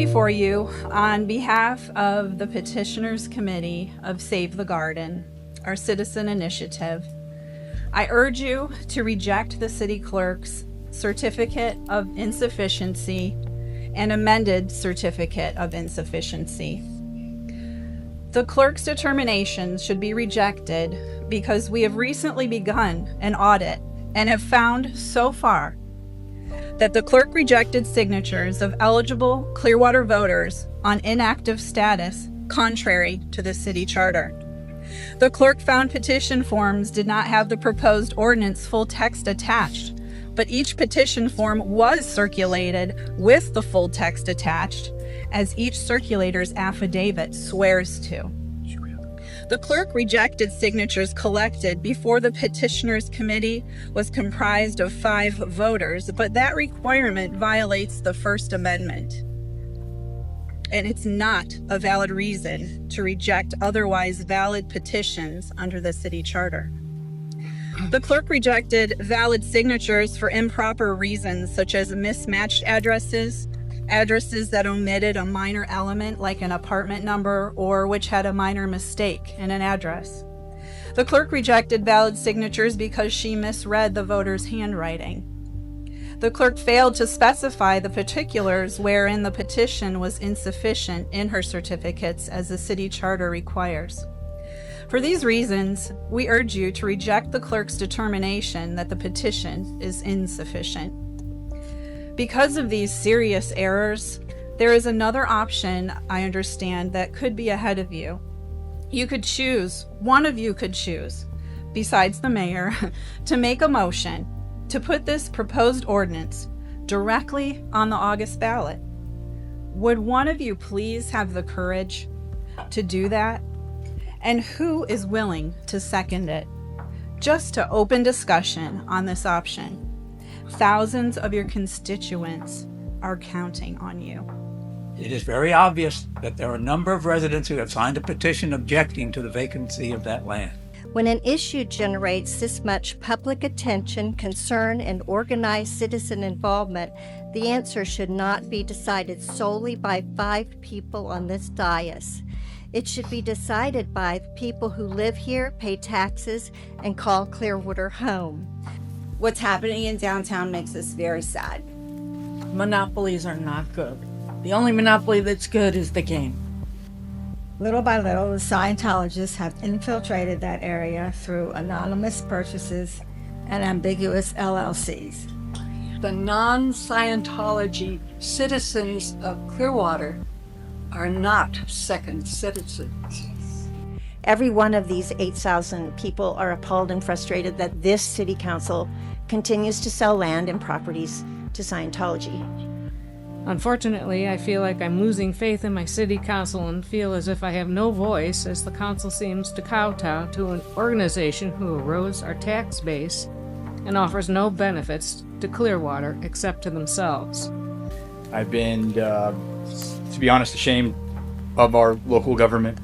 before you on behalf of the Petitioners Committee of Save the Garden, our citizen initiative. I urge you to reject the city clerk's certificate of insufficiency and amended certificate of insufficiency. The clerk's determinations should be rejected because we have recently begun an audit and have found so far that the clerk rejected signatures of eligible Clearwater voters on inactive status contrary to the city charter. The clerk found petition forms did not have the proposed ordinance full text attached, but each petition form was circulated with the full text attached, as each circulator's affidavit swears to. The clerk rejected signatures collected before the petitioners committee was comprised of 5 voters, but that requirement violates the First Amendment. And it's not a valid reason to reject otherwise valid petitions under the city charter. The clerk rejected valid signatures for improper reasons, such as mismatched addresses, addresses that omitted a minor element like an apartment number or which had a minor mistake in an address. The clerk rejected valid signatures because she misread the voter's handwriting. The clerk failed to specify the particulars wherein the petition was insufficient in her certificates as the city charter requires. For these reasons, we urge you to reject the clerk's determination that the petition is insufficient. Because of these serious errors, there is another option, I understand, that could be ahead of you. You could choose, one of you could choose, besides the mayor, to make a motion to put this proposed ordinance directly on the August ballot. Would one of you please have the courage to do that? And who is willing to second it? Just to open discussion on this option. Thousands of your constituents are counting on you. It is very obvious that there are a number of residents who have signed a petition objecting to the vacancy of that land. When an issue generates this much public attention, concern, and organized citizen involvement, the answer should not be decided solely by 5 people on this dais. It should be decided by the people who live here, pay taxes, and call Clearwater home. What's happening in downtown makes us very sad. Monopolies are not good. The only monopoly that's good is the game. Little by little, the Scientologists have infiltrated that area through anonymous purchases and ambiguous LLCs. The non-Scientology citizens of Clearwater are not second citizens. Every one of these 8,000 people are appalled and frustrated that this city council continues to sell land and properties to Scientology. Unfortunately, I feel like I'm losing faith in my city council and feel as if I have no voice, as the council seems to kowtow to an organization who erodes our tax base and offers no benefits to Clearwater except to themselves. I've been, to be honest, ashamed of our local government.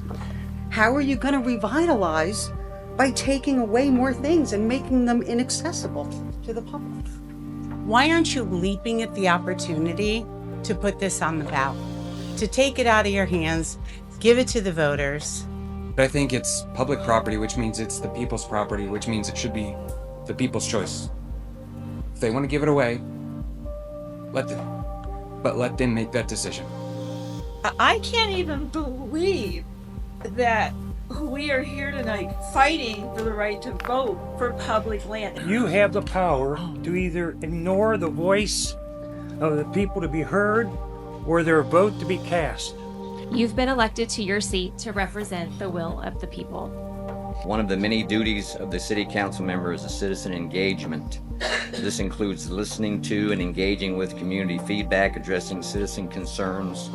How are you going to revitalize by taking away more things and making them inaccessible to the public? Why aren't you leaping at the opportunity to put this on the ballot? To take it out of your hands, give it to the voters. I think it's public property, which means it's the people's property, which means it should be the people's choice. If they want to give it away, let them make that decision. I can't even believe that we are here tonight fighting for the right to vote for public land. You have the power to either ignore the voice of the people to be heard or their vote to be cast. You've been elected to your seat to represent the will of the people. One of the many duties of the city council member is a citizen engagement. This includes listening to and engaging with community feedback, addressing citizen concerns,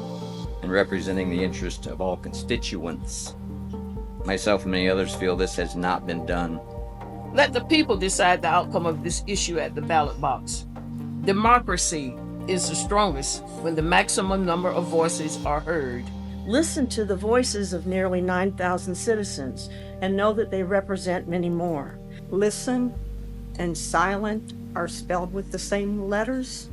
and representing the interest of all constituents. Myself and many others feel this has not been done. Let the people decide the outcome of this issue at the ballot box. Democracy is the strongest when the maximum number of voices are heard. Listen to the voices of nearly 9,000 citizens and know that they represent many more. Listen and silent are spelled with the same letters.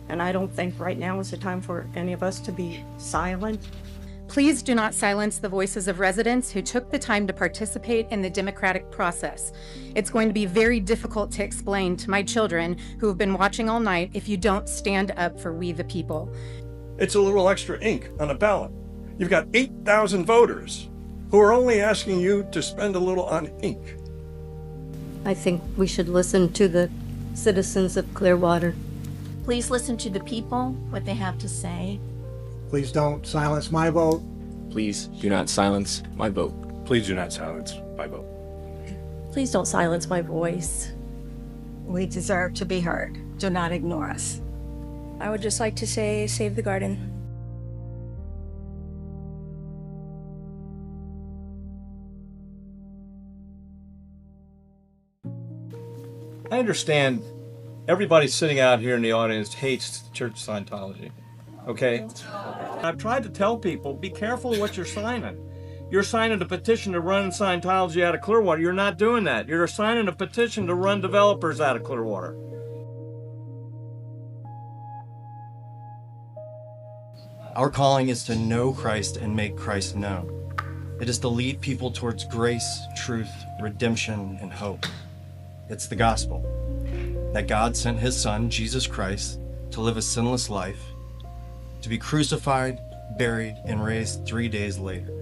And I don't think right now is the time for any of us to be silent. Please do not silence the voices of residents who took the time to participate in the democratic process. It's going to be very difficult to explain to my children who have been watching all night if you don't stand up for we the people. It's a little extra ink on a ballot. You've got 8,000 voters who are only asking you to spend a little on ink. I think we should listen to the citizens of Clearwater. Please listen to the people, what they have to say. Please don't silence my vote. Please do not silence my vote. Please do not silence my vote. Please don't silence my voice. We deserve to be heard. Do not ignore us. I would just like to say, save the garden. I understand everybody sitting out here in the audience hates Church Scientology, okay? I've tried to tell people, be careful what you're signing. You're signing a petition to run Scientology out of Clearwater. You're not doing that. You're signing a petition to run developers out of Clearwater. Our calling is to know Christ and make Christ known. It is to lead people towards grace, truth, redemption, and hope. It's the gospel that God sent his son, Jesus Christ, to live a sinless life, to be crucified, buried, and raised 3 days later.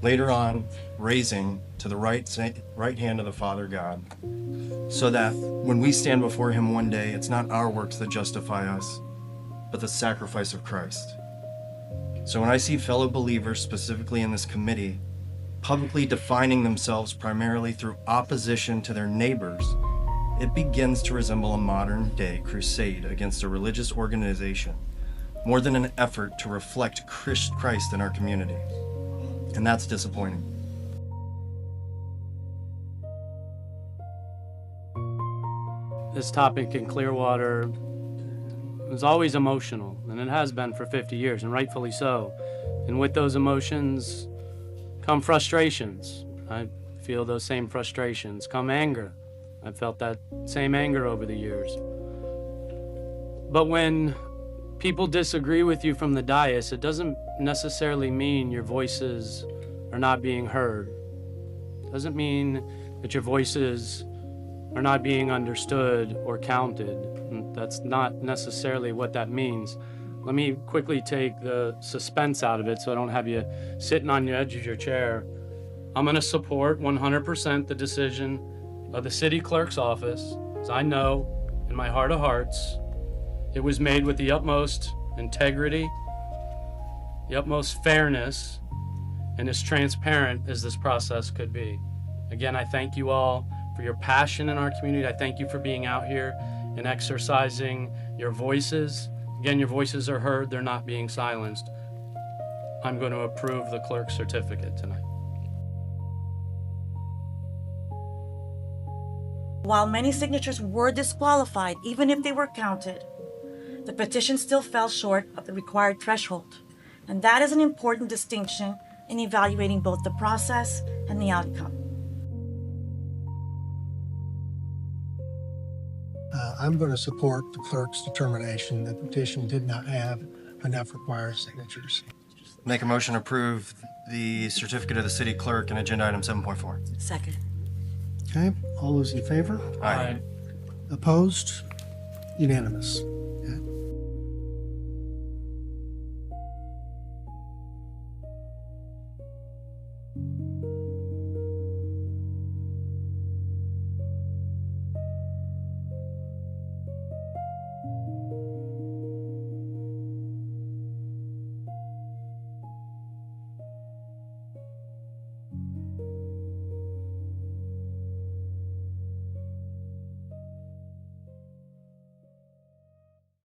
Later on, raising to the right hand of the Father God, so that when we stand before him one day, it's not our works that justify us, but the sacrifice of Christ. So when I see fellow believers, specifically in this committee, publicly defining themselves primarily through opposition to their neighbors, it begins to resemble a modern-day crusade against a religious organization, more than an effort to reflect Christ in our community. And that's disappointing. This topic in Clearwater was always emotional, and it has been for 50 years, and rightfully so. And with those emotions come frustrations. I feel those same frustrations. Come anger. I've felt that same anger over the years. But when people disagree with you from the dais, it doesn't necessarily mean your voices are not being heard. It doesn't mean that your voices are not being understood or counted. That's not necessarily what that means. Let me quickly take the suspense out of it so I don't have you sitting on the edge of your chair. I'm going to support 100% the decision of the city clerk's office, as I know in my heart of hearts it was made with the utmost integrity, the utmost fairness, and as transparent as this process could be. Again, I thank you all for your passion in our community. I thank you for being out here and exercising your voices. Again, your voices are heard, they're not being silenced. I'm going to approve the clerk's certificate tonight. While many signatures were disqualified, even if they were counted, the petition still fell short of the required threshold. And that is an important distinction in evaluating both the process and the outcome. I'm going to support the clerk's determination that the petition did not have enough required signatures. Make a motion to approve the certificate of the city clerk in agenda item 7.4. Second. Okay, all those in favor? Aye. Opposed? Unanimous.